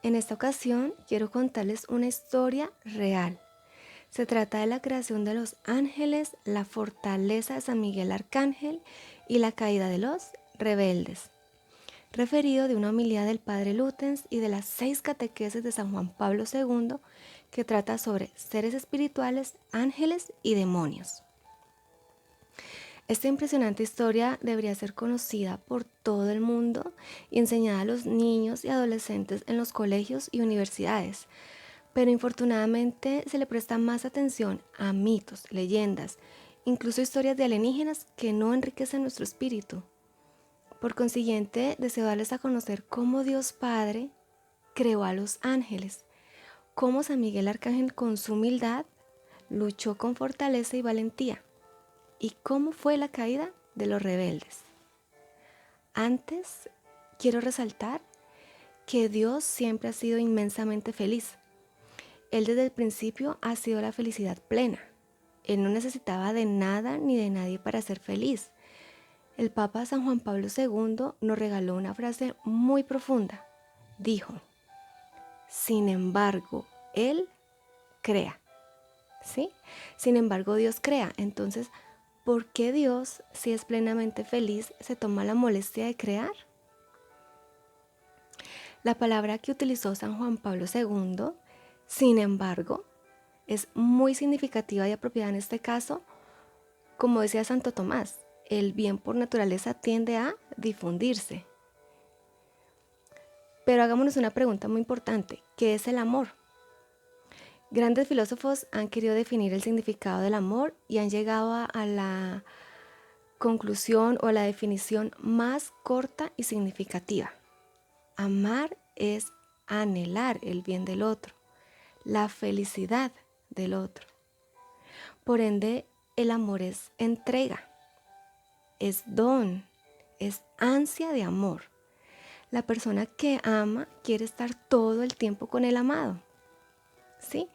En esta ocasión quiero contarles una historia real. Se trata de la creación de los ángeles, la fortaleza de San Miguel Arcángel y la caída de los rebeldes, referido de una homilía del Padre Lutens y de las 6 catequesis de San Juan Pablo II, que trata sobre seres espirituales, ángeles y demonios. Esta impresionante historia debería ser conocida por todo el mundo y enseñada a los niños y adolescentes en los colegios y universidades, pero infortunadamente se le presta más atención a mitos, leyendas, incluso historias de alienígenas que no enriquecen nuestro espíritu. Por consiguiente, deseo darles a conocer cómo Dios Padre creó a los ángeles, cómo San Miguel Arcángel con su humildad luchó con fortaleza y valentía, y cómo fue la caída de los rebeldes. Antes, quiero resaltar que Dios siempre ha sido inmensamente feliz. Él desde el principio ha sido la felicidad plena. Él no necesitaba de nada ni de nadie para ser feliz. El Papa San Juan Pablo II nos regaló una frase muy profunda. Dijo: sin embargo, Él crea. ¿Sí? Sin embargo, Dios crea. Entonces, ¿por qué Dios, si es plenamente feliz, se toma la molestia de crear? La palabra que utilizó San Juan Pablo II, sin embargo, es muy significativa y apropiada en este caso. Como decía Santo Tomás, el bien por naturaleza tiende a difundirse. Pero hagámonos una pregunta muy importante: ¿qué es el amor? Grandes filósofos han querido definir el significado del amor y han llegado a la conclusión o a la definición más corta y significativa. Amar es anhelar el bien del otro, la felicidad del otro. Por ende, el amor es entrega, es don, es ansia de amor. La persona que ama quiere estar todo el tiempo con el amado. ¿Sí?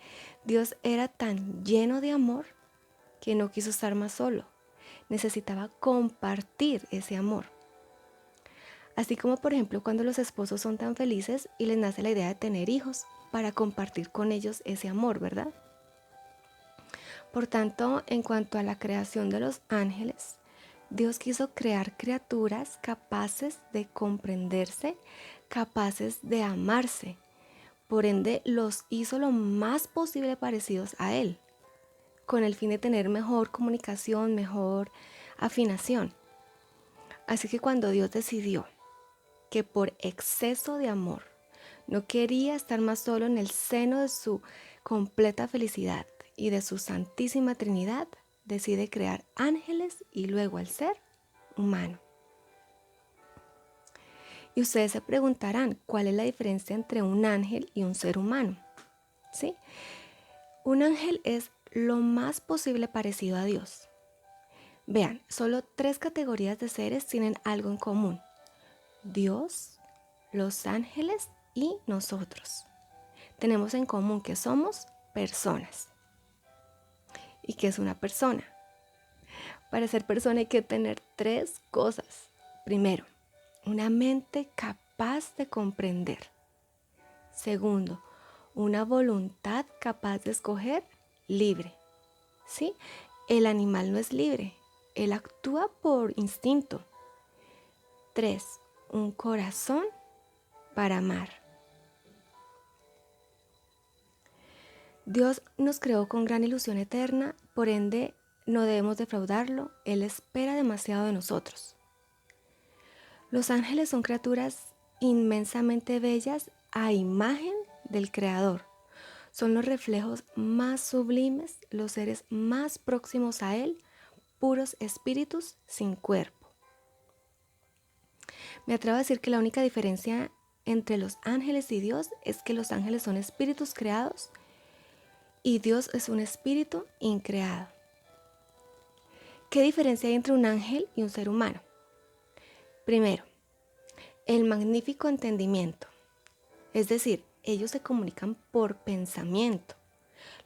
Dios era tan lleno de amor que no quiso estar más solo. Necesitaba compartir ese amor. Así como, por ejemplo, cuando los esposos son tan felices y les nace la idea de tener hijos para compartir con ellos ese amor, ¿verdad? Por tanto, en cuanto a la creación de los ángeles, Dios quiso crear criaturas capaces de comprenderse, capaces de amarse. Por ende, los hizo lo más posible parecidos a Él, con el fin de tener mejor comunicación, mejor afinación. Así que cuando Dios decidió que por exceso de amor no quería estar más solo en el seno de su completa felicidad y de su Santísima Trinidad, decide crear ángeles y luego al ser humano. Y ustedes se preguntarán, ¿cuál es la diferencia entre un ángel y un ser humano? ¿Sí? Un ángel es lo más posible parecido a Dios. Vean, solo 3 categorías de seres tienen algo en común: Dios, los ángeles y nosotros. Tenemos en común que somos personas. ¿Y qué es una persona? Para ser persona hay que tener 3 cosas. Primero, una mente capaz de comprender. Segundo, una voluntad capaz de escoger libre. ¿Sí? El animal no es libre, él actúa por instinto. 3, un corazón para amar. Dios nos creó con gran ilusión eterna, por ende no debemos defraudarlo. Él espera demasiado de nosotros. Los ángeles son criaturas inmensamente bellas a imagen del Creador. Son los reflejos más sublimes, los seres más próximos a Él, puros espíritus sin cuerpo. Me atrevo a decir que la única diferencia entre los ángeles y Dios es que los ángeles son espíritus creados y Dios es un espíritu increado. ¿Qué diferencia hay entre un ángel y un ser humano? Primero, el magnífico entendimiento. Es decir, ellos se comunican por pensamiento.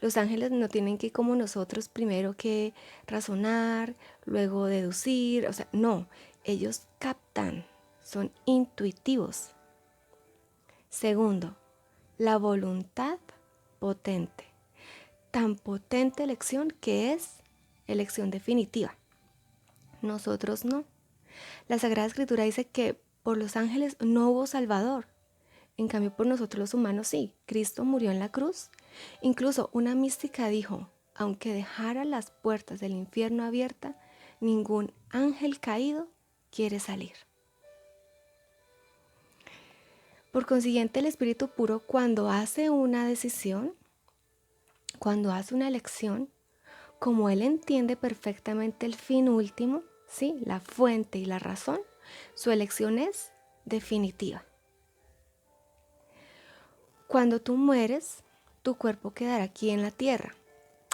Los ángeles no tienen que, como nosotros, primero que razonar, luego deducir. O sea, no, ellos captan, son intuitivos. Segundo, la voluntad potente. Tan potente elección que es elección definitiva. Nosotros no. La Sagrada Escritura dice que por los ángeles no hubo Salvador. En cambio, por nosotros los humanos sí. Cristo murió en la cruz. Incluso una mística dijo, aunque dejara las puertas del infierno abiertas, ningún ángel caído quiere salir. Por consiguiente, el Espíritu puro, cuando hace una decisión, cuando hace una elección, como Él entiende perfectamente el fin último, ¿sí? La fuente y la razón, su elección es definitiva. Cuando tú mueres, tu cuerpo quedará aquí en la tierra.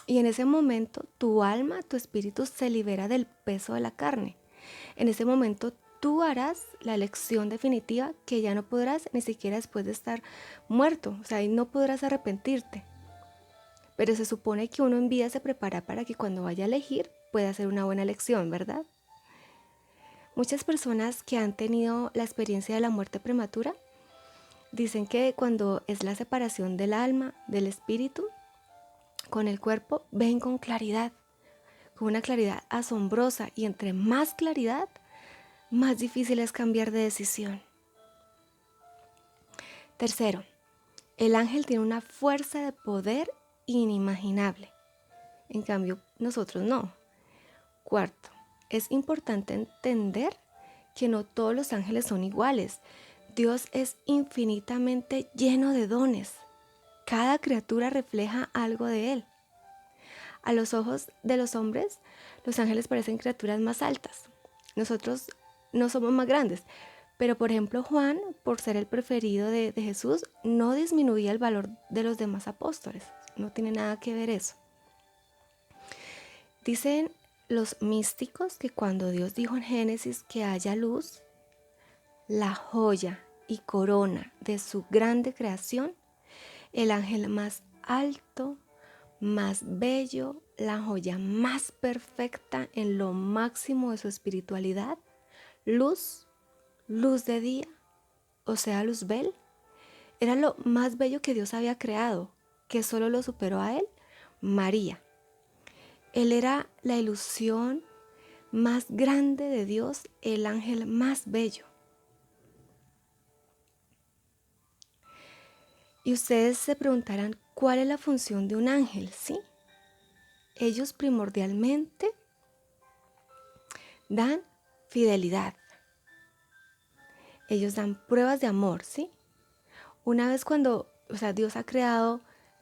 Y en ese momento tu alma, tu espíritu se libera del peso de la carne. En ese momento tú harás la elección definitiva que ya no podrás ni siquiera después de estar muerto. O sea, ahí no podrás arrepentirte. Pero se supone que uno en vida se prepara para que cuando vaya a elegir pueda hacer una buena elección, ¿verdad? Muchas personas que han tenido la experiencia de la muerte prematura dicen que cuando es la separación del alma, del espíritu, con el cuerpo, ven con claridad, con una claridad asombrosa, y entre más claridad, más difícil es cambiar de decisión. Tercero, el ángel tiene una fuerza de poder inimaginable. En cambio, nosotros no. Cuarto, es importante entender que no todos los ángeles son iguales. Dios es infinitamente lleno de dones. Cada criatura refleja algo de Él. A los ojos de los hombres, los ángeles parecen criaturas más altas. Nosotros no somos más grandes. Pero por ejemplo, Juan, por ser el preferido de Jesús, no disminuía el valor de los demás apóstoles. No tiene nada que ver eso. Dicen los místicos que cuando Dios dijo en Génesis que haya luz, la joya y corona de su grande creación, el ángel más alto, más bello, la joya más perfecta en lo máximo de su espiritualidad, luz, luz de día, o sea, Luzbel, era lo más bello que Dios había creado, que solo lo superó a él, María. Él era la ilusión más grande de Dios, el ángel más bello. Y ustedes se preguntarán, ¿cuál es la función de un ángel? ¿Sí? Ellos primordialmente dan fidelidad. Ellos dan pruebas de amor, ¿sí? Una vez cuando, Dios ha creado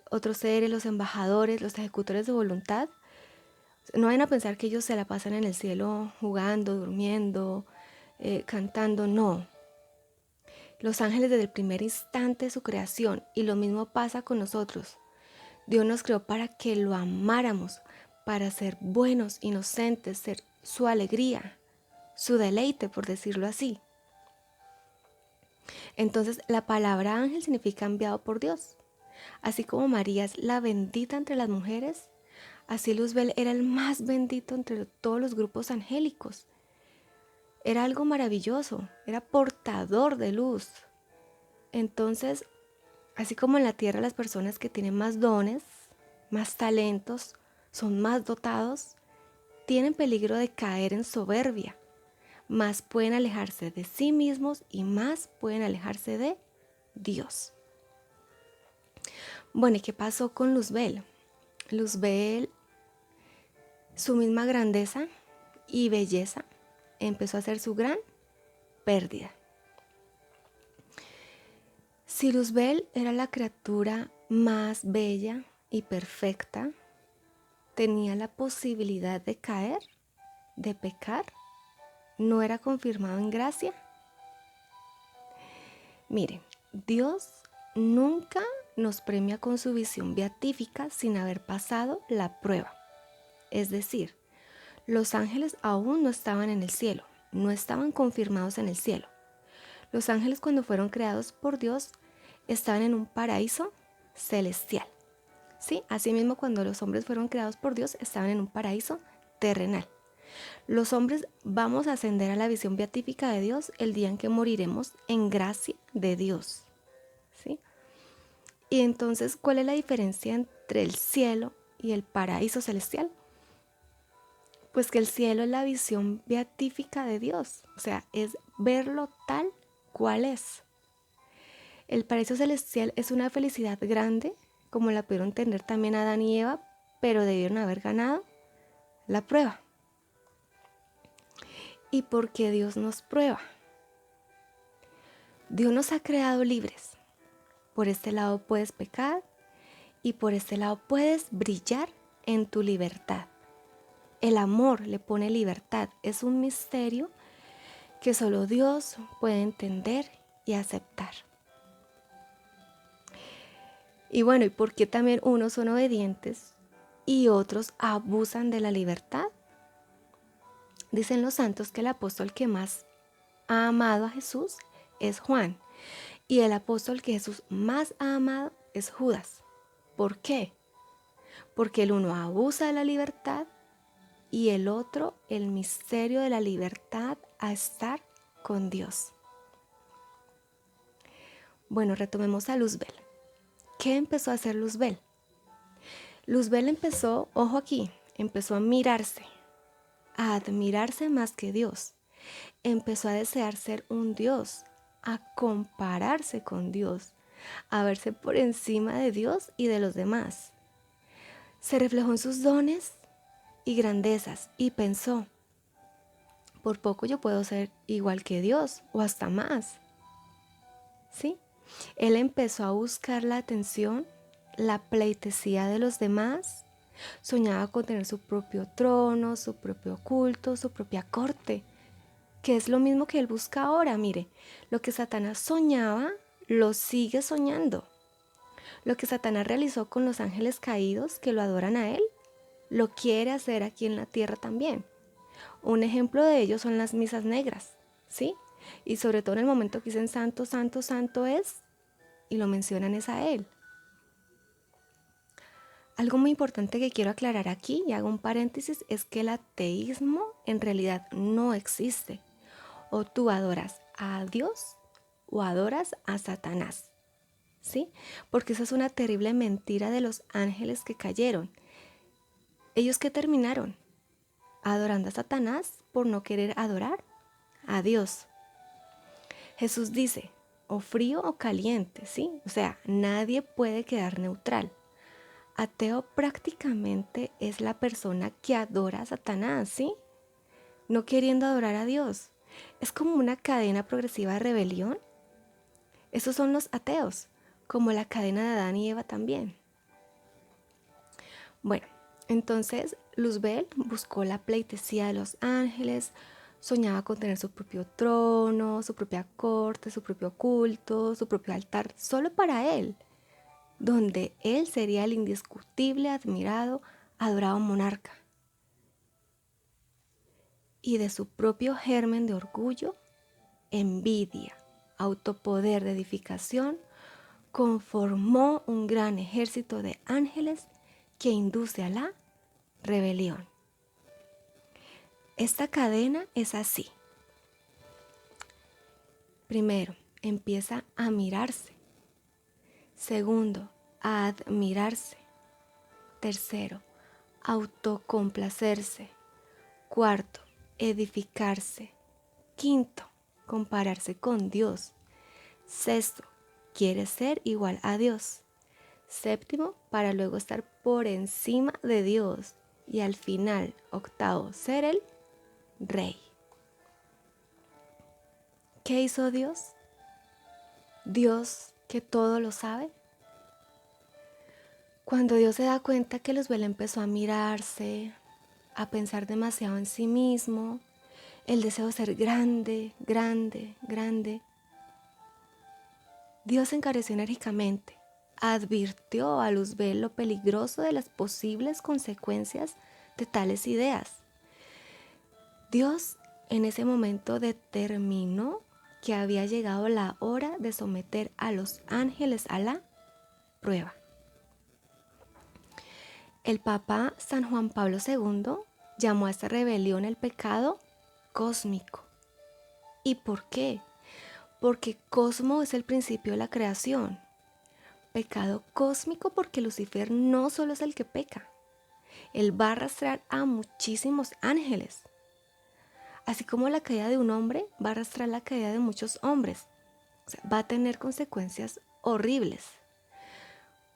otros seres, los embajadores, los ejecutores de voluntad, no vayan a pensar que ellos se la pasan en el cielo jugando, durmiendo, cantando, no. Los ángeles desde el primer instante de su creación, y lo mismo pasa con nosotros. Dios nos creó para que lo amáramos, para ser buenos, inocentes, ser su alegría, su deleite, por decirlo así. Entonces, la palabra ángel significa enviado por Dios. Así como María es la bendita entre las mujeres, así Luzbel era el más bendito entre todos los grupos angélicos. Era algo maravilloso, era portador de luz. Entonces, así como en la tierra las personas que tienen más dones, más talentos, son más dotados, tienen peligro de caer en soberbia, más pueden alejarse de sí mismos y más pueden alejarse de Dios. Bueno, ¿y qué pasó con Luzbel? Luzbel, su misma grandeza y belleza, empezó a ser su gran pérdida. Si Luzbel era la criatura más bella y perfecta, tenía la posibilidad de caer, de pecar, ¿no era confirmado en gracia? Miren, Dios nunca nos premia con su visión beatífica sin haber pasado la prueba. Es decir, los ángeles aún no estaban en el cielo, no estaban confirmados en el cielo. Los ángeles, cuando fueron creados por Dios, estaban en un paraíso celestial. ¿Sí? Asimismo, cuando los hombres fueron creados por Dios, estaban en un paraíso terrenal. Los hombres vamos a ascender a la visión beatífica de Dios el día en que moriremos en gracia de Dios. ¿Sí? Y entonces, ¿cuál es la diferencia entre el cielo y el paraíso celestial? Pues que el cielo es la visión beatífica de Dios, o sea, es verlo tal cual es. El paraíso celestial es una felicidad grande, como la pudieron tener también Adán y Eva, pero debieron haber ganado la prueba. ¿Y por qué Dios nos prueba? Dios nos ha creado libres. Por este lado puedes pecar y por este lado puedes brillar en tu libertad. El amor le pone libertad. Es un misterio que solo Dios puede entender y aceptar. Y bueno, ¿y por qué también unos son obedientes y otros abusan de la libertad? Dicen los santos que el apóstol que más ha amado a Jesús es Juan y el apóstol que Jesús más ha amado es Judas. ¿Por qué? Porque el uno abusa de la libertad y el otro el misterio de la libertad a estar con Dios. Bueno, retomemos a Luzbel. ¿Qué empezó a hacer Luzbel? Luzbel empezó, ojo aquí, empezó a mirarse, a admirarse más que Dios. Empezó a desear ser un Dios, a compararse con Dios, a verse por encima de Dios y de los demás. Se reflejó en sus dones y grandezas y pensó, por poco yo puedo ser igual que Dios o hasta más. ¿Sí? Él empezó a buscar la atención, la pleitesía de los demás. Soñaba con tener su propio trono, su propio culto, su propia corte, que es lo mismo que él busca ahora. Mire, lo que Satanás soñaba, lo sigue soñando. Lo que Satanás realizó con los ángeles caídos que lo adoran a él, lo quiere hacer aquí en la tierra también. Un ejemplo de ello son las misas negras, ¿sí? Y sobre todo en el momento que dicen santo, santo, santo es, y lo mencionan es a él. Algo muy importante que quiero aclarar aquí, y hago un paréntesis, es que el ateísmo en realidad no existe. O tú adoras a Dios o adoras a Satanás, ¿sí? Porque esa es una terrible mentira de los ángeles que cayeron. ¿Ellos qué terminaron? Adorando a Satanás por no querer adorar a Dios. Jesús dice, o frío o caliente, ¿sí? O sea, nadie puede quedar neutral. Ateo prácticamente es la persona que adora a Satanás, ¿sí? No queriendo adorar a Dios. Es como una cadena progresiva de rebelión. Esos son los ateos, como la cadena de Adán y Eva también. Bueno, entonces Luzbel buscó la pleitesía de los ángeles, soñaba con tener su propio trono, su propia corte, su propio culto, su propio altar, solo para él, donde él sería el indiscutible, admirado, adorado monarca. Y de su propio germen de orgullo, envidia, autopoder de edificación, conformó un gran ejército de ángeles que induce a la rebelión. Esta cadena es así. Primero, empieza a mirarse. Segundo, a admirarse. Tercero, autocomplacerse. Cuarto, edificarse. Quinto, compararse con Dios. Sexto, quiere ser igual a Dios. Séptimo, para luego estar por encima de Dios. Y al final, octavo, ser el rey. ¿Qué hizo Dios? Dios que todo lo sabe. Cuando Dios se da cuenta que Luzbel empezó a mirarse, a pensar demasiado en sí mismo, el deseo de ser grande, grande, grande, Dios se encareció enérgicamente, advirtió a Luzbel lo peligroso de las posibles consecuencias de tales ideas. Dios en ese momento determinó que había llegado la hora de someter a los ángeles a la prueba. El Papa San Juan Pablo II llamó a esta rebelión el pecado cósmico. ¿Y por qué? Porque cosmo es el principio de la creación. pecado cósmico porque Lucifer no solo es el que peca, él va a arrastrar a muchísimos ángeles. Así como la caída de un hombre va a arrastrar la caída de muchos hombres. O sea, va a tener consecuencias horribles.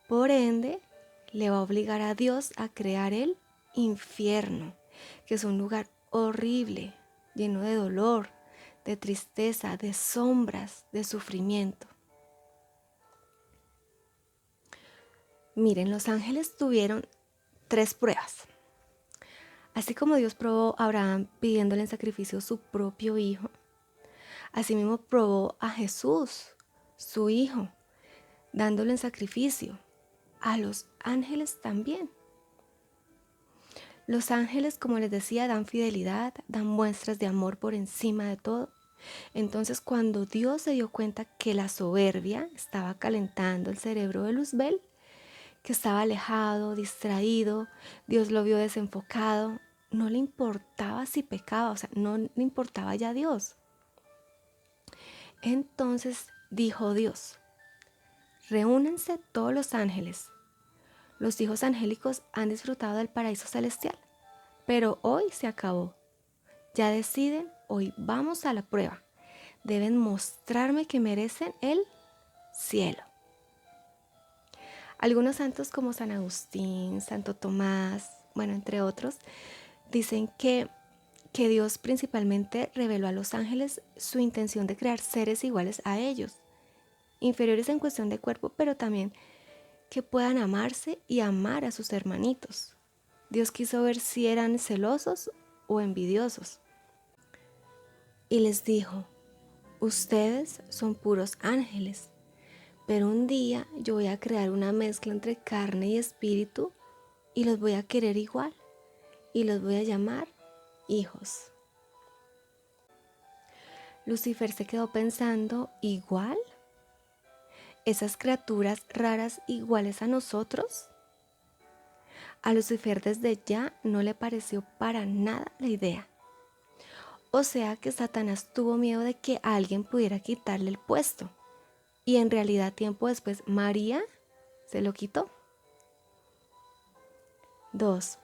Por ende, le va a obligar a Dios a crear el infierno, que es un lugar horrible, lleno de dolor, de tristeza, de sombras, de sufrimiento. Miren, los ángeles tuvieron 3 pruebas. Así como Dios probó a Abraham pidiéndole en sacrificio su propio hijo, asimismo probó a Jesús, su hijo, dándolo en sacrificio. A los ángeles también. Los ángeles, como les decía, dan fidelidad, dan muestras de amor por encima de todo. Entonces, cuando Dios se dio cuenta que la soberbia estaba calentando el cerebro de Luzbel, que estaba alejado, distraído, Dios lo vio desenfocado, no le importaba si pecaba, o sea, no le importaba ya a Dios. Entonces dijo Dios: reúnense todos los ángeles. Los hijos angélicos han disfrutado del paraíso celestial, pero hoy se acabó. Ya deciden, hoy vamos a la prueba. Deben mostrarme que merecen el cielo. Algunos santos como San Agustín, Santo Tomás, bueno, entre otros, dicen que Dios principalmente reveló a los ángeles su intención de crear seres iguales a ellos, inferiores en cuestión de cuerpo, pero también que puedan amarse y amar a sus hermanitos. Dios quiso ver si eran celosos o envidiosos. Y les dijo: ustedes son puros ángeles, pero un día yo voy a crear una mezcla entre carne y espíritu y los voy a querer igual y los voy a llamar hijos. Lucifer se quedó pensando: ¿igual? ¿Esas criaturas raras iguales a nosotros? A Lucifer desde ya no le pareció para nada la idea. O sea que Satanás tuvo miedo de que alguien pudiera quitarle el puesto. Y en realidad tiempo después María se lo quitó. 2.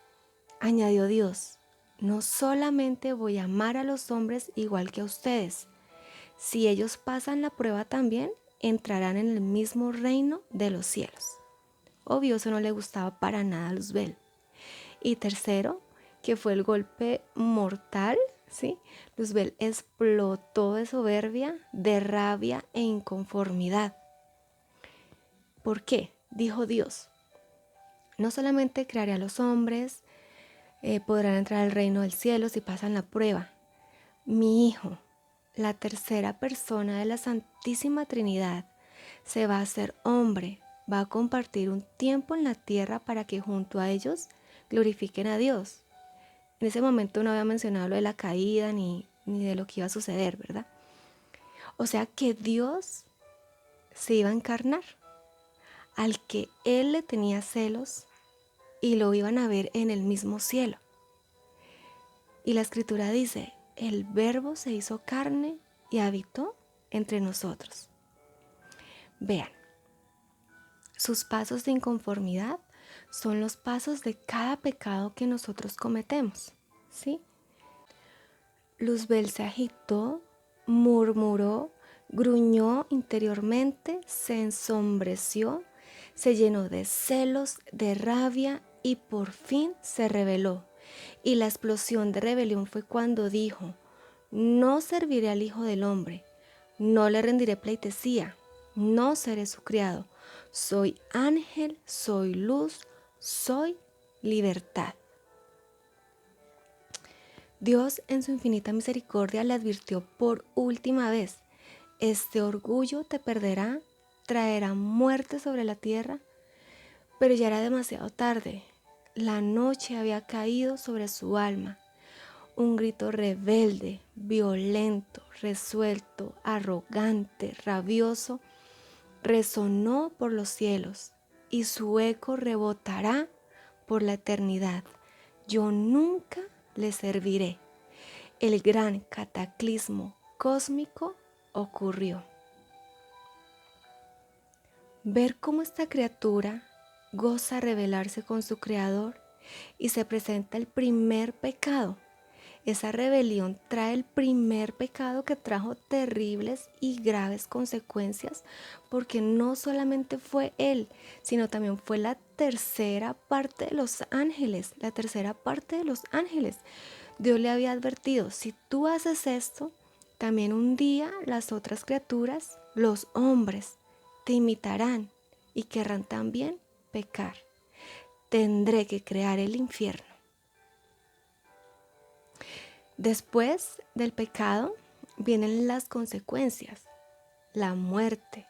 Añadió Dios: no solamente voy a amar a los hombres igual que a ustedes. Si ellos pasan la prueba también, entrarán en el mismo reino de los cielos. Obvio, eso no le gustaba para nada a Luzbel. Y tercero, que fue el golpe mortal, ¿sí? Luzbel explotó de soberbia, de rabia e inconformidad. ¿Por qué? Dijo Dios: no solamente crearé a los hombres, podrán entrar al reino del cielo si pasan la prueba. Mi Hijo, la tercera persona de la Santísima Trinidad, se va a hacer hombre, va a compartir un tiempo en la tierra para que junto a ellos glorifiquen a Dios. En ese momento no había mencionado lo de la caída ni de lo que iba a suceder, ¿verdad? O sea que Dios se iba a encarnar, al que Él le tenía celos, y lo iban a ver en el mismo cielo. Y la Escritura dice: el Verbo se hizo carne y habitó entre nosotros. Vean, sus pasos de inconformidad son los pasos de cada pecado que nosotros cometemos, ¿sí? Luzbel se agitó, murmuró, gruñó interiormente, se ensombreció, se llenó de celos, de rabia y por fin se rebeló. Y la explosión de rebelión fue cuando dijo: no serviré al Hijo del Hombre, no le rendiré pleitesía, no seré su criado. Soy ángel, soy luz, soy libertad. Dios en su infinita misericordia le advirtió por última vez: este orgullo te perderá, traerá muerte sobre la tierra. Pero ya era demasiado tarde. La noche había caído sobre su alma. Un grito rebelde, violento, resuelto, arrogante, rabioso, resonó por los cielos y su eco rebotará por la eternidad. Yo nunca le serviré. El gran cataclismo cósmico ocurrió. ver cómo esta criatura goza rebelarse con su creador y se presenta el primer pecado. Esa rebelión trae el primer pecado que trajo terribles y graves consecuencias, porque no solamente fue él, sino también fue la tercera parte de los ángeles, la tercera parte de los ángeles. Dios le había advertido, si tú haces esto, también un día las otras criaturas, los hombres, te imitarán y querrán también pecar. Tendré que crear el infierno. Después del pecado vienen las consecuencias, la muerte,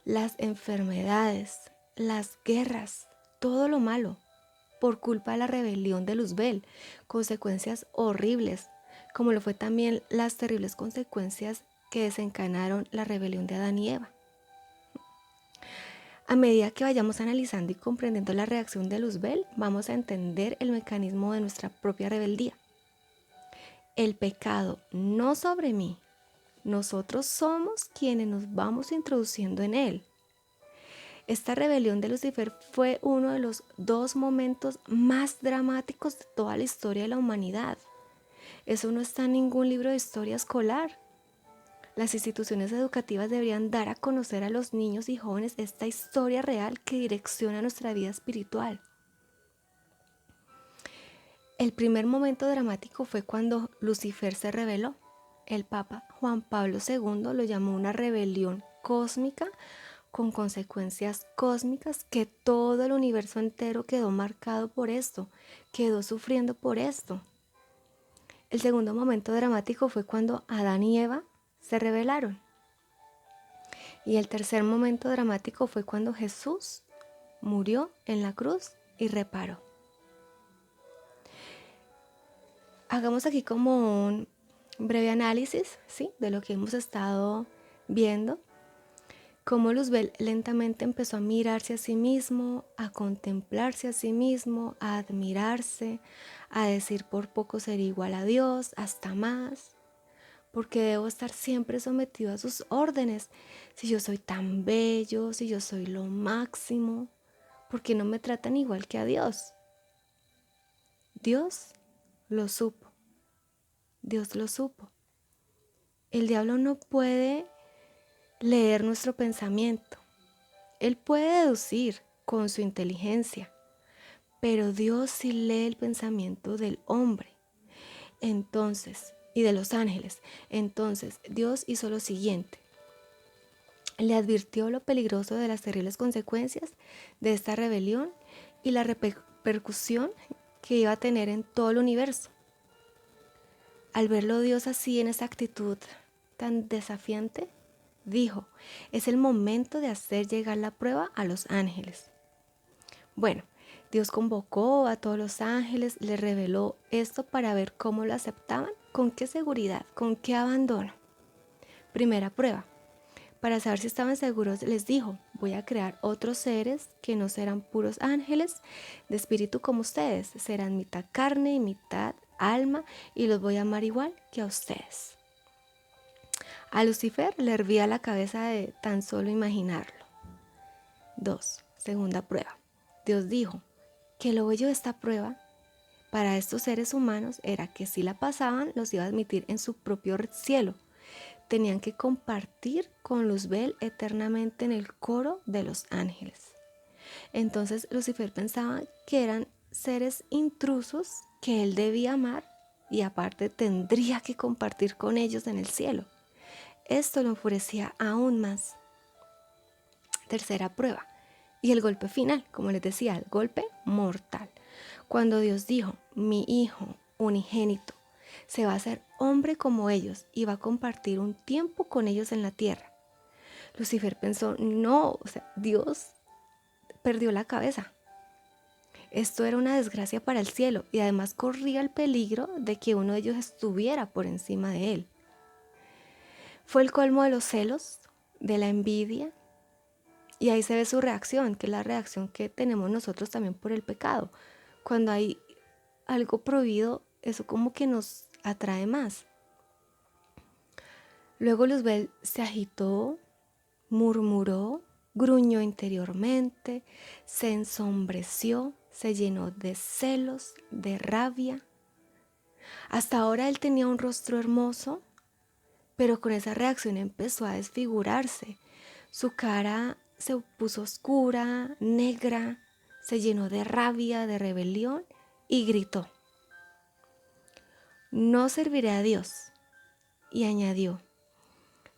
las enfermedades, las guerras, todo lo malo, por culpa de la rebelión de Luzbel, consecuencias horribles, como lo fue también las terribles consecuencias que desencadenaron la rebelión de Adán y Eva. A medida que vayamos analizando y comprendiendo la reacción de Luzbel, vamos a entender el mecanismo de nuestra propia rebeldía. El pecado no sobre mí, nosotros somos quienes nos vamos introduciendo en él. Esta rebelión de Lucifer fue uno de los dos momentos más dramáticos de toda la historia de la humanidad. Eso no está en ningún libro de historia escolar. Las instituciones educativas deberían dar a conocer a los niños y jóvenes esta historia real que direcciona nuestra vida espiritual. El primer momento dramático fue cuando Lucifer se rebeló. El Papa Juan Pablo II lo llamó una rebelión cósmica con consecuencias cósmicas, que todo el universo entero quedó marcado por esto, quedó sufriendo por esto. El segundo momento dramático fue cuando Adán y Eva se rebelaron. Y el tercer momento dramático fue cuando Jesús murió en la cruz y reparó. Hagamos aquí como un breve análisis, ¿sí?, de lo que hemos estado viendo. Cómo Luzbel lentamente empezó a mirarse a sí mismo, a contemplarse a sí mismo, a admirarse, a decir por poco ser igual a Dios, hasta más, porque debo estar siempre sometido a sus órdenes. Si yo soy tan bello, si yo soy lo máximo, ¿por qué no me tratan igual que a Dios? Dios lo supo, Dios lo supo. El diablo no puede leer nuestro pensamiento. Él puede deducir con su inteligencia, pero Dios sí lee el pensamiento del hombre. Entonces, y de los ángeles. Entonces, Dios hizo lo siguiente. Le advirtió lo peligroso de las terribles consecuencias de esta rebelión y la repercusión que iba a tener en todo el universo. Al verlo Dios así, en esa actitud tan desafiante, dijo, es el momento de hacer llegar la prueba a los ángeles. Bueno, Dios convocó a todos los ángeles, les reveló esto para ver cómo lo aceptaban, con qué seguridad, con qué abandono. Primera prueba, para saber si estaban seguros, les dijo, voy a crear otros seres que no serán puros ángeles de espíritu como ustedes, serán mitad carne y mitad alma y los voy a amar igual que a ustedes. A Lucifer le hervía la cabeza de tan solo imaginarlo. 2. Segunda prueba. Dios dijo que lo bello de esta prueba para estos seres humanos era que si la pasaban los iba a admitir en su propio cielo. Tenían que compartir con Luzbel eternamente en el coro de los ángeles. Entonces Lucifer pensaba que eran seres intrusos que él debía amar y aparte tendría que compartir con ellos en el cielo. Esto lo enfurecía aún más. Tercera prueba. Y el golpe final, como les decía, el golpe mortal. Cuando Dios dijo, mi hijo unigénito se va a hacer hombre como ellos y va a compartir un tiempo con ellos en la tierra. Lucifer pensó, no, Dios perdió la cabeza. Esto era una desgracia para el cielo y además corría el peligro de que uno de ellos estuviera por encima de él. Fue el colmo de los celos, de la envidia, y ahí se ve su reacción, que es la reacción que tenemos nosotros también por el pecado. Cuando hay algo prohibido, eso como que nos atrae más. Luego Luzbel se agitó, murmuró gruñó interiormente, se ensombreció, se llenó de celos, de rabia. Hasta ahora él tenía un rostro hermoso, pero con esa reacción empezó a desfigurarse. Su cara se puso oscura, negra, se llenó de rabia, de rebelión y gritó: no serviré a Dios. Y añadió: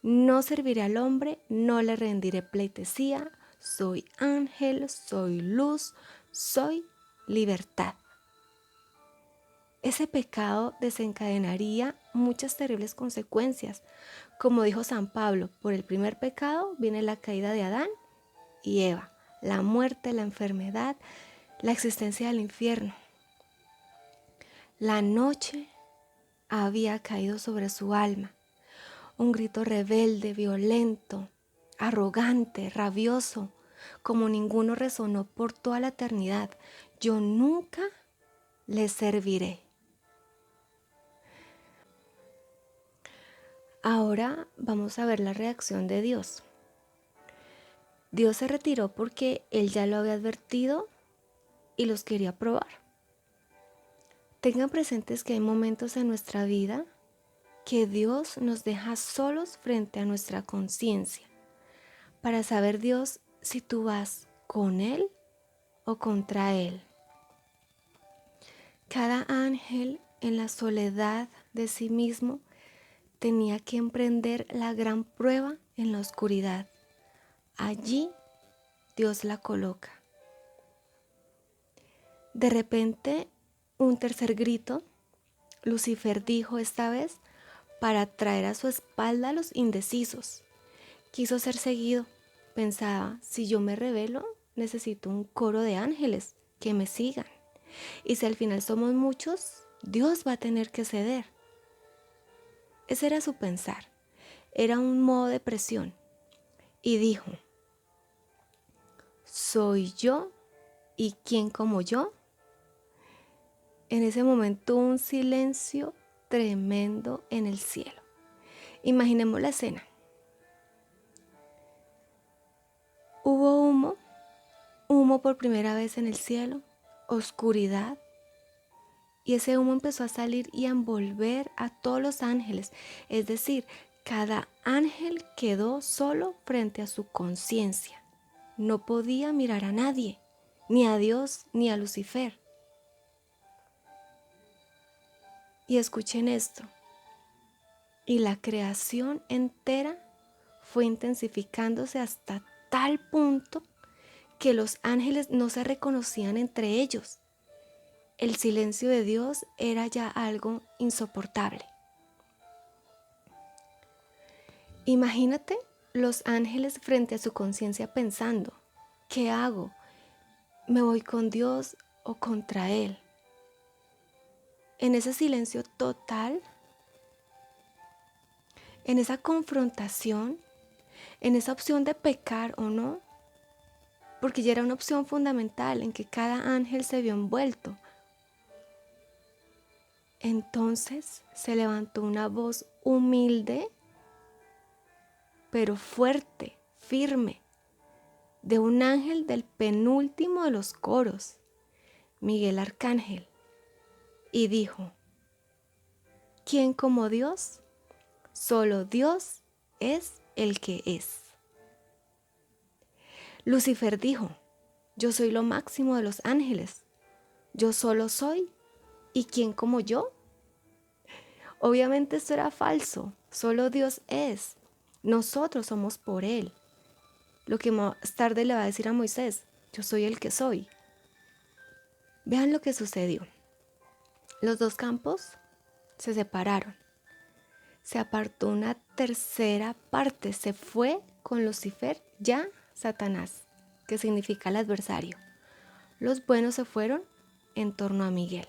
no serviré al hombre, no le rendiré pleitesía, soy ángel, soy luz, soy libertad. Ese pecado desencadenaría muchas terribles consecuencias. Como dijo San Pablo, por el primer pecado viene la caída de Adán y Eva, la muerte, la enfermedad, la existencia del infierno. La noche había caído sobre su alma. Un grito rebelde, violento, arrogante, rabioso, como ninguno resonó por toda la eternidad. Yo nunca le serviré. Ahora vamos a ver la reacción de Dios. Dios se retiró porque Él ya lo había advertido y los quería probar. Tengan presentes que hay momentos en nuestra vida que Dios nos deja solos frente a nuestra conciencia para saber, Dios, si tú vas con Él o contra Él. Cada ángel en la soledad de sí mismo tenía que emprender la gran prueba en la oscuridad. Allí Dios la coloca. De repente, un tercer grito, Lucifer dijo esta vez, para traer a su espalda a los indecisos. Quiso ser seguido. Pensaba, si yo me rebelo, necesito un coro de ángeles que me sigan. Y si al final somos muchos, Dios va a tener que ceder. Ese era su pensar. Era un modo de presión. Y dijo: ¿soy yo y quién como yo? En ese momento un silencio tremendo en el cielo. Imaginemos la escena. Hubo humo por primera vez en el cielo, oscuridad, y ese humo empezó a salir y a envolver a todos los ángeles. Es decir, cada ángel quedó solo frente a su conciencia. No podía mirar a nadie, ni a Dios, ni a Lucifer. Y escuchen esto. Y la creación entera fue intensificándose hasta tal punto que los ángeles no se reconocían entre ellos. El silencio de Dios era ya algo insoportable. Imagínate los ángeles frente a su conciencia pensando: ¿qué hago? ¿Me voy con Dios o contra Él? En ese silencio total, en esa confrontación, en esa opción de pecar o no, porque ya era una opción fundamental en que cada ángel se vio envuelto. Entonces se levantó una voz humilde, pero fuerte, firme, de un ángel del penúltimo de los coros, Miguel Arcángel, y dijo: ¿quién como Dios? Solo Dios es el que es. Lucifer dijo: yo soy lo máximo de los ángeles, yo solo soy, ¿y quién como yo? Obviamente esto era falso, solo Dios es, nosotros somos por Él. Lo que más tarde le va a decir a Moisés: yo soy el que soy. Vean lo que sucedió. Los dos campos se separaron. Se apartó una tercera parte, se fue con Lucifer, ya Satanás, que significa el adversario. Los buenos se fueron en torno a Miguel.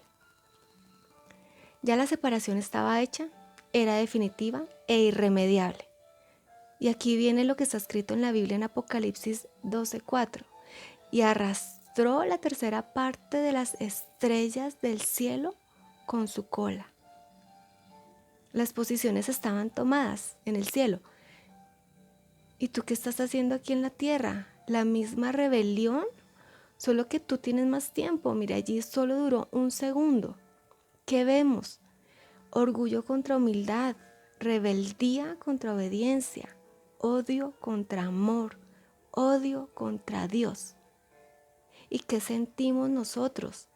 Ya la separación estaba hecha, era definitiva e irremediable. Y aquí viene lo que está escrito en la Biblia en Apocalipsis 12:4. Y arrastró la tercera parte de las estrellas del cielo con su cola. Las posiciones estaban tomadas en el cielo. ¿Y tú qué estás haciendo aquí en la tierra? la misma rebelión, solo que tú tienes más tiempo. Mira, allí solo duró un segundo. ¿Qué vemos? Orgullo contra humildad, rebeldía contra obediencia, odio contra amor, odio contra Dios. ¿Y qué sentimos nosotros?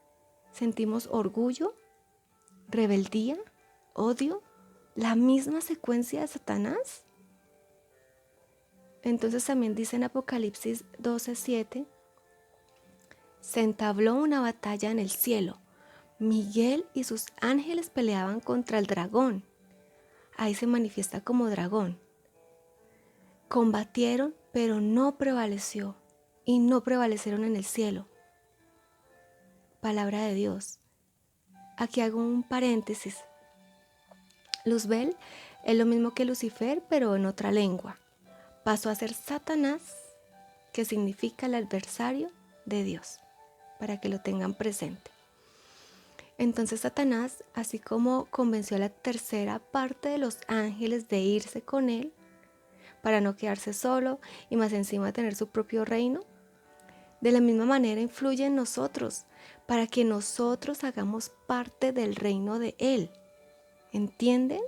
¿Sentimos orgullo, rebeldía, odio? ¿La misma secuencia de Satanás? Entonces también dice en Apocalipsis 12:7, se entabló una batalla en el cielo. Miguel y sus ángeles peleaban contra el dragón. Ahí se manifiesta como dragón. Combatieron, pero no prevaleció. Y no prevalecieron en el cielo. Palabra de Dios. Aquí hago un paréntesis. Luzbel es lo mismo que Lucifer, pero en otra lengua. Pasó a ser Satanás, que significa el adversario de Dios, para que lo tengan presente. Entonces Satanás, así como convenció a la tercera parte de los ángeles de irse con él, para no quedarse solo y más encima tener su propio reino, de la misma manera influye en nosotros, para que nosotros hagamos parte del reino de él. ¿Entienden?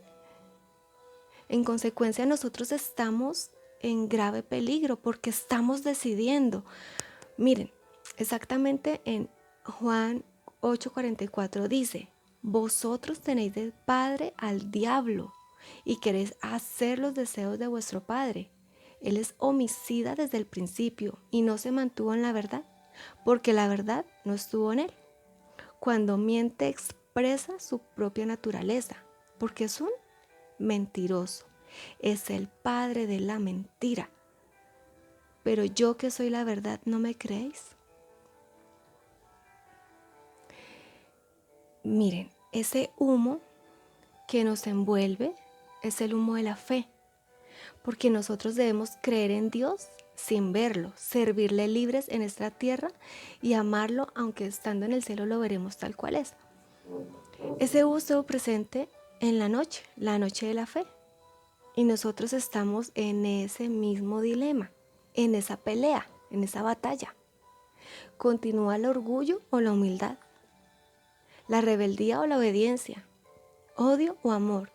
En consecuencia, nosotros estamos en grave peligro porque estamos decidiendo. Miren, exactamente en Juan 8:44 dice, vosotros tenéis de padre al diablo y queréis hacer los deseos de vuestro padre. Él es homicida desde el principio y no se mantuvo en la verdad, porque la verdad no estuvo en él. Cuando miente expresa su propia naturaleza, porque es un mentiroso. Es el padre de la mentira. Pero yo que soy la verdad, ¿no me creéis? Miren, ese humo que nos envuelve es el humo de la fe, porque nosotros debemos creer en Dios sin verlo, servirle libres en esta tierra y amarlo, aunque estando en el cielo lo veremos tal cual es. Ese humo estuvo presente en la noche de la fe, y nosotros estamos en ese mismo dilema, en esa pelea, en esa batalla. ¿Continúa el orgullo o la humildad? ¿La rebeldía o la obediencia? ¿Odio o amor?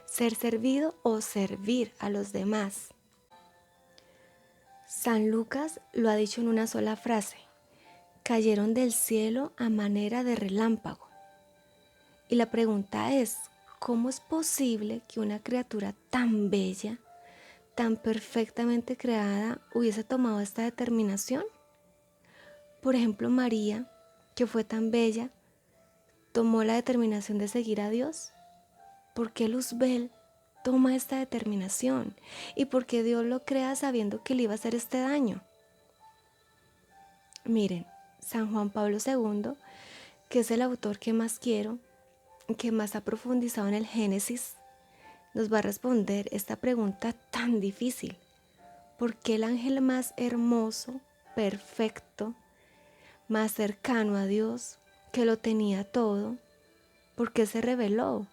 ¿Ser servido o servir a los demás? San Lucas lo ha dicho en una sola frase: cayeron del cielo a manera de relámpago. Y la pregunta es, ¿cómo es posible que una criatura tan bella, tan perfectamente creada, hubiese tomado esta determinación? Por ejemplo, María, que fue tan bella, tomó la determinación de seguir a Dios. ¿Por qué Luzbel toma esta determinación? ¿Y por qué Dios lo crea sabiendo que le iba a hacer este daño? Miren, San Juan Pablo II, que es el autor que más quiero, que más ha profundizado en el Génesis, nos va a responder esta pregunta tan difícil. ¿Por qué el ángel más hermoso, perfecto, más cercano a Dios, que lo tenía todo, por qué se rebeló?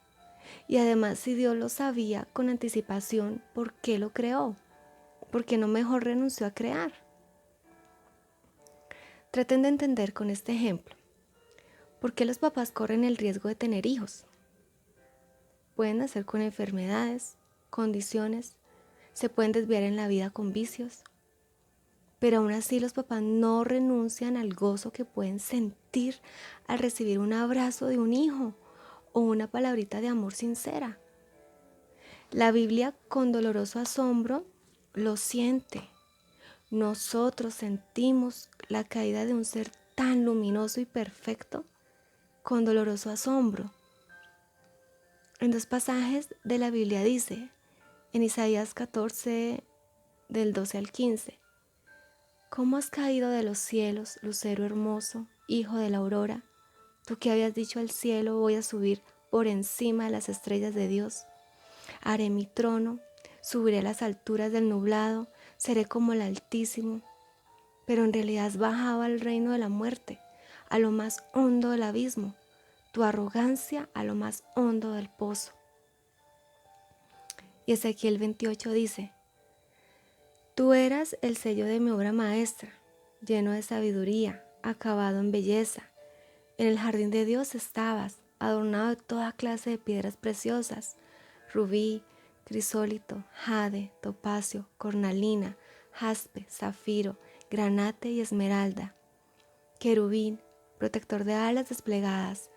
Y además, si Dios lo sabía con anticipación, ¿por qué lo creó? ¿Por qué no mejor renunció a crear? Traten de entender con este ejemplo. ¿Por qué los papás corren el riesgo de tener hijos? Pueden nacer con enfermedades, condiciones, se pueden desviar en la vida con vicios, pero aún así los papás no renuncian al gozo que pueden sentir al recibir un abrazo de un hijo o una palabrita de amor sincera. La Biblia, con doloroso asombro, lo siente. Nosotros sentimos la caída de un ser tan luminoso y perfecto con doloroso asombro. En dos pasajes de la Biblia dice, en Isaías 14, del 12 al 15, ¿cómo has caído de los cielos, lucero hermoso, hijo de la aurora? Tú que habías dicho al cielo, voy a subir por encima de las estrellas de Dios. Haré mi trono, subiré a las alturas del nublado, seré como el Altísimo. Pero en realidad has bajado al reino de la muerte, a lo más hondo del abismo, tu arrogancia a lo más hondo del pozo. Y Ezequiel 28 dice, Tú eras el sello de mi obra maestra, lleno de sabiduría, acabado en belleza. En el jardín de Dios estabas, adornado de toda clase de piedras preciosas, rubí, crisólito, jade, topacio, cornalina, jaspe, zafiro, granate y esmeralda. Querubín, protector de alas desplegadas,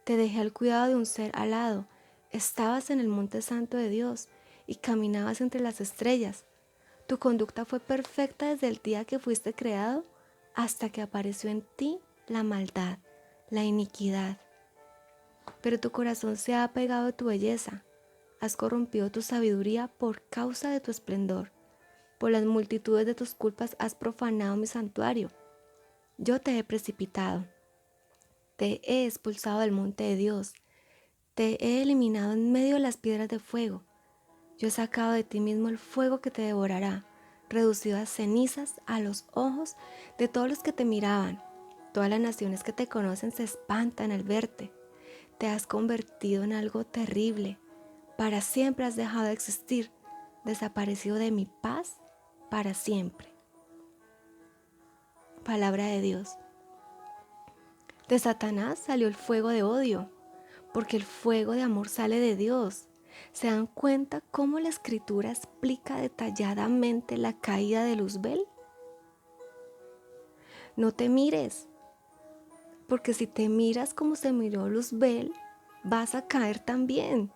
te dejé al cuidado de un ser alado. Estabas en el monte santo de Dios y caminabas entre las estrellas. Tu conducta fue perfecta desde el día que fuiste creado hasta que apareció en ti la maldad, la iniquidad. Pero tu corazón se ha apegado a tu belleza. Has corrompido tu sabiduría por causa de tu esplendor. Por las multitudes de tus culpas has profanado mi santuario. Yo te he precipitado. Te he expulsado del monte de Dios. Te he eliminado en medio de las piedras de fuego. Yo he sacado de ti mismo el fuego que te devorará, reducido a cenizas a los ojos de todos los que te miraban. Todas las naciones que te conocen se espantan al verte. Te has convertido en algo terrible. Para siempre has dejado de existir, desaparecido de mi paz para siempre. Palabra de Dios. De Satanás salió el fuego de odio, porque el fuego de amor sale de Dios. ¿Se dan cuenta cómo la Escritura explica detalladamente la caída de Luzbel? No te mires, porque si te miras como se miró Luzbel, vas a caer también.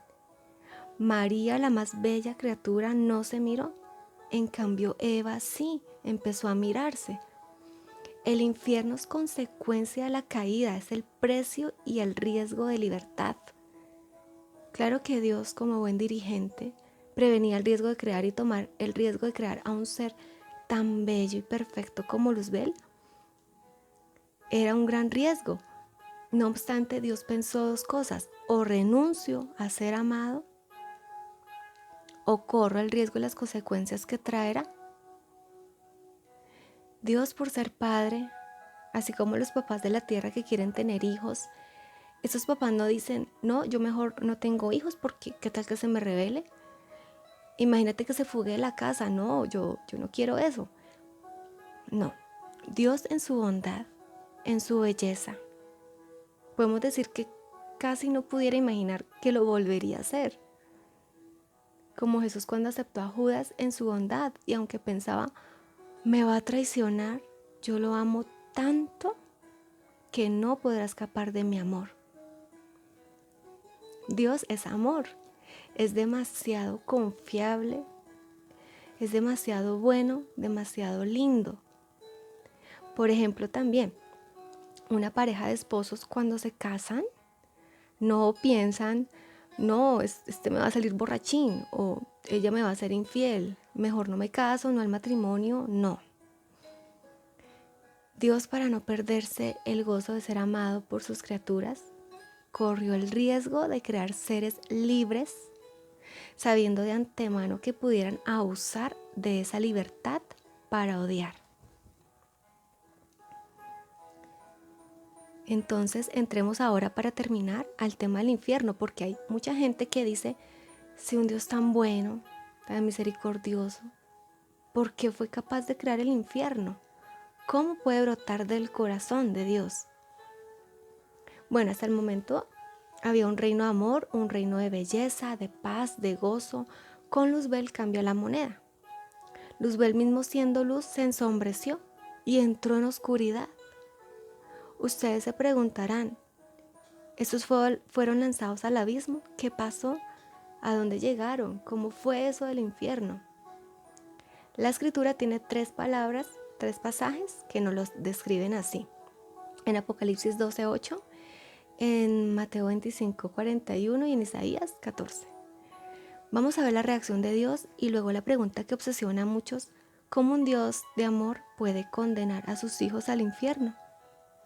María, la más bella criatura, no se miró. En cambio, Eva sí empezó a mirarse. El infierno es consecuencia de la caída, es el precio y el riesgo de libertad. Claro que Dios, como buen dirigente, prevenía el riesgo de crear y tomar el riesgo de crear a un ser tan bello y perfecto como Luzbel. Era un gran riesgo. No obstante, Dios pensó dos cosas: o renuncio a ser amado, o corro el riesgo y las consecuencias que traerá. Dios, por ser padre, así como los papás de la tierra que quieren tener hijos, esos papás no dicen, no, yo mejor no tengo hijos porque qué tal que se me revele. Imagínate que se fugue de la casa. No, yo no quiero eso. No, Dios en su bondad, en su belleza, podemos decir que casi no pudiera imaginar que lo volvería a hacer. Como Jesús cuando aceptó a Judas en su bondad, y aunque pensaba, me va a traicionar, yo lo amo tanto que no podrá escapar de mi amor. Dios es amor, es demasiado confiable, es demasiado bueno, demasiado lindo. Por ejemplo, también, una pareja de esposos cuando se casan, no piensan, no, este me va a salir borrachín o ella me va a ser infiel, mejor no me caso, no al matrimonio, no. Dios, para no perderse el gozo de ser amado por sus criaturas, corrió el riesgo de crear seres libres, sabiendo de antemano que pudieran abusar de esa libertad para odiar. Entonces entremos ahora, para terminar, al tema del infierno, porque hay mucha gente que dice, si un Dios tan bueno, tan misericordioso, ¿por qué fue capaz de crear el infierno? ¿Cómo puede brotar del corazón de Dios? Bueno, hasta el momento había un reino de amor, un reino de belleza, de paz, de gozo. Con Luzbel cambió la moneda. Luzbel, mismo siendo luz, se ensombreció y entró en oscuridad. Ustedes se preguntarán, ¿estos fueron lanzados al abismo? ¿Qué pasó? ¿A dónde llegaron? ¿Cómo fue eso del infierno? La Escritura tiene 3 palabras, 3 pasajes que nos los describen así. En Apocalipsis 12:8, en Mateo 25:41 y en Isaías 14. Vamos a ver la reacción de Dios y luego la pregunta que obsesiona a muchos: ¿cómo un Dios de amor puede condenar a sus hijos al infierno?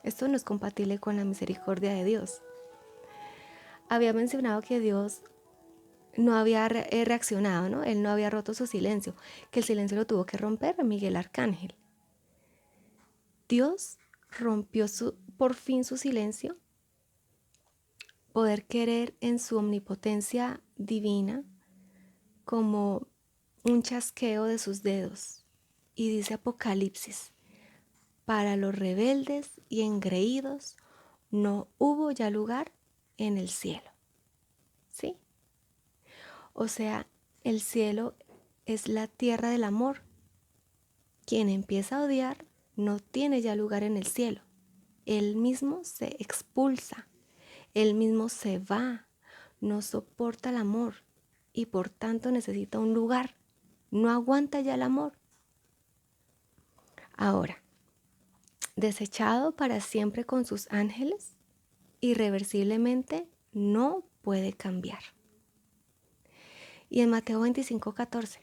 Esto no es compatible con la misericordia de Dios. Había mencionado que Dios no había reaccionado, ¿no? Él no había roto su silencio, que el silencio lo tuvo que romper Miguel Arcángel. Dios rompió por fin su silencio, poder querer en su omnipotencia divina como un chasqueo de sus dedos. Y dice Apocalipsis, para los rebeldes y engreídos no hubo ya lugar en el cielo. ¿Sí? O sea, el cielo es la tierra del amor. Quien empieza a odiar no tiene ya lugar en el cielo. Él mismo se expulsa, él mismo se va, no soporta el amor y por tanto necesita un lugar. No aguanta ya el amor. Ahora, desechado para siempre con sus ángeles, irreversiblemente no puede cambiar. Y en Mateo 25:14,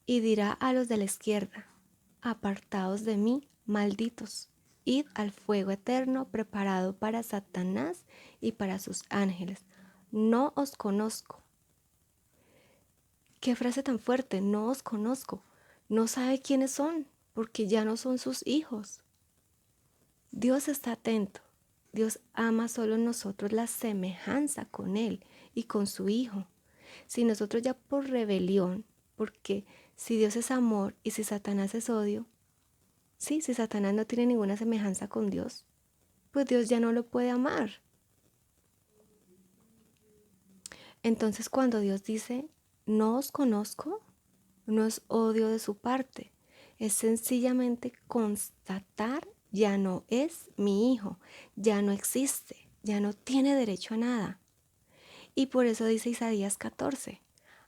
y dirá a los de la izquierda, apartaos de mí, malditos, id al fuego eterno preparado para Satanás y para sus ángeles. No os conozco. Qué frase tan fuerte, no os conozco. No sabe quiénes son, porque ya no son sus hijos. Dios está atento. Dios ama solo en nosotros la semejanza con Él y con su Hijo. Si nosotros ya por rebelión, porque si Dios es amor y si Satanás es odio, sí, si Satanás no tiene ninguna semejanza con Dios, pues Dios ya no lo puede amar. Entonces cuando Dios dice, no os conozco, no es odio de su parte, es sencillamente constatar, ya no es mi hijo, ya no existe, ya no tiene derecho a nada. Y por eso dice Isaías 14,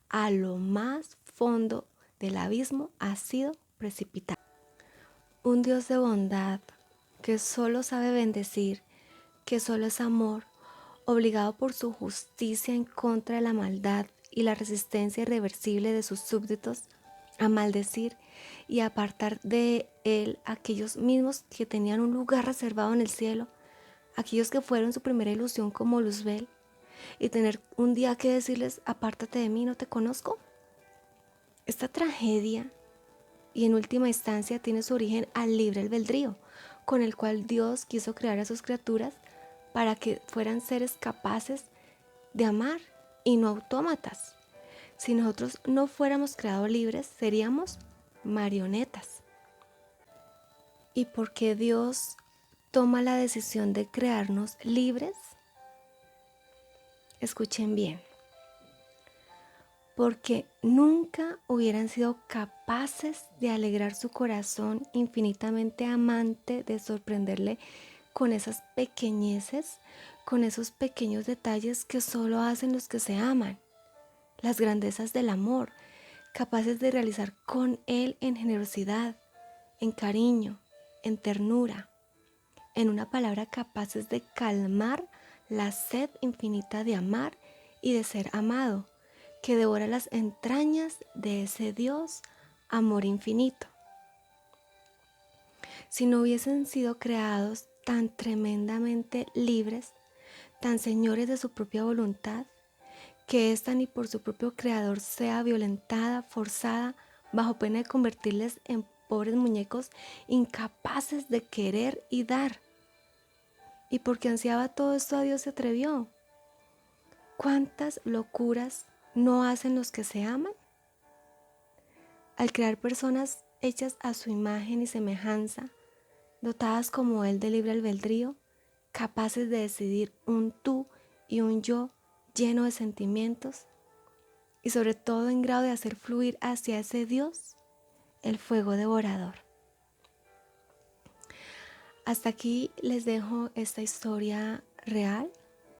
a lo más fondo del abismo ha sido precipitado. Un Dios de bondad que solo sabe bendecir, que solo es amor, obligado por su justicia en contra de la maldad y la resistencia irreversible de sus súbditos a maldecir y a apartar de él a aquellos mismos que tenían un lugar reservado en el cielo, aquellos que fueron su primera ilusión como Luzbel, y tener un día que decirles, apártate de mí, no te conozco. Esta tragedia, y en última instancia, tiene su origen al libre albedrío, con el cual Dios quiso crear a sus criaturas para que fueran seres capaces de amar y no autómatas. Si nosotros no fuéramos creados libres, seríamos marionetas. ¿Y por qué Dios toma la decisión de crearnos libres? Escuchen bien. Porque nunca hubieran sido capaces de alegrar su corazón infinitamente amante, de sorprenderle con esas pequeñeces, con esos pequeños detalles que solo hacen los que se aman, las grandezas del amor, capaces de realizar con él en generosidad, en cariño, en ternura, en una palabra, capaces de calmar la sed infinita de amar y de ser amado, que devora las entrañas de ese Dios, amor infinito. Si no hubiesen sido creados tan tremendamente libres, tan señores de su propia voluntad, que ésta ni por su propio creador sea violentada, forzada, bajo pena de convertirles en pobres muñecos incapaces de querer y dar. Y porque ansiaba todo esto, a Dios se atrevió. ¿Cuántas locuras no hacen los que se aman? Al crear personas hechas a su imagen y semejanza, dotadas como él de libre albedrío, capaces de decidir un tú y un yo lleno de sentimientos, y sobre todo en grado de hacer fluir hacia ese Dios el fuego devorador. Hasta aquí les dejo esta historia real